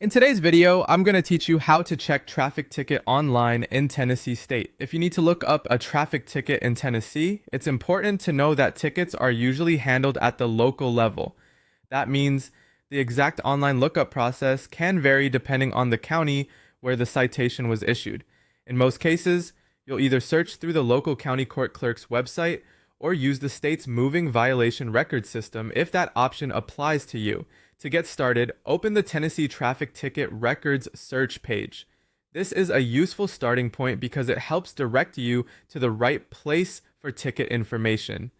In today's video, I'm going to teach you how to check traffic ticket online in Tennessee State. If you need to look up a traffic ticket in Tennessee, it's important to know that tickets are usually handled at the local level. That means the exact online lookup process can vary depending on the county where the citation was issued. In most cases, you'll either search through the local county court clerk's website or use the state's moving violation record system if that option applies to you. To get started, open the Tennessee Traffic Ticket Records search page. This is a useful starting point because it helps direct you to the right place for ticket information.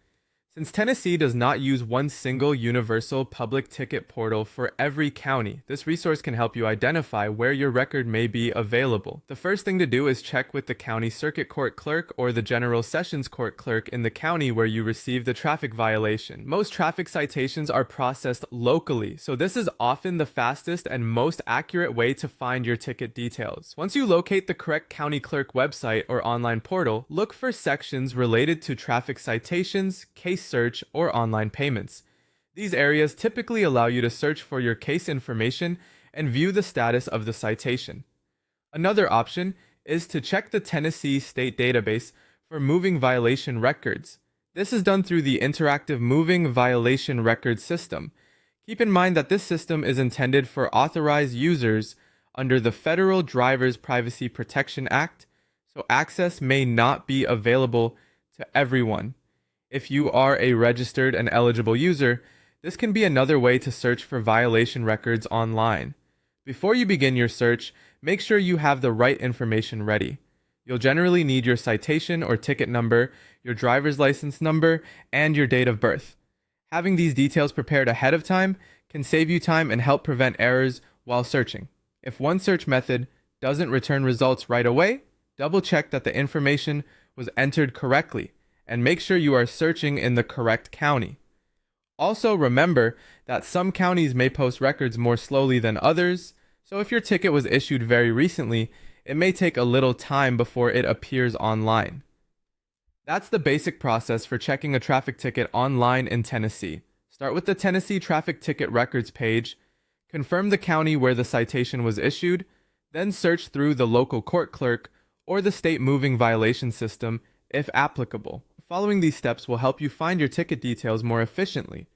Since Tennessee does not use one single universal public ticket portal for every county, this resource can help you identify where your record may be available. The first thing to do is check with the county circuit court clerk or the general sessions court clerk in the county where you received the traffic violation. Most traffic citations are processed locally, so this is often the fastest and most accurate way to find your ticket details. Once you locate the correct county clerk website or online portal, look for sections related to traffic citations, case search, or online payments. These areas typically allow you to search for your case information and view the status of the citation. Another option is to check the Tennessee State Database for moving violation records. This is done through the interactive moving violation record system. Keep in mind that this system is intended for authorized users under the Federal Driver's Privacy Protection Act, so access may not be available to everyone. If you are a registered and eligible user, this can be another way to search for violation records online. Before you begin your search, make sure you have the right information ready. You'll generally need your citation or ticket number, your driver's license number, and your date of birth. Having these details prepared ahead of time can save you time and help prevent errors while searching. If one search method doesn't return results right away, double check that the information was entered correctly, and make sure you are searching in the correct county. Also remember that some counties may post records more slowly than others, so if your ticket was issued very recently, it may take a little time before it appears online. That's the basic process for checking a traffic ticket online in Tennessee. Start with the Tennessee Traffic Ticket Records page, confirm the county where the citation was issued, then search through the local court clerk or the state moving violation system if applicable. Following these steps will help you find your ticket details more efficiently.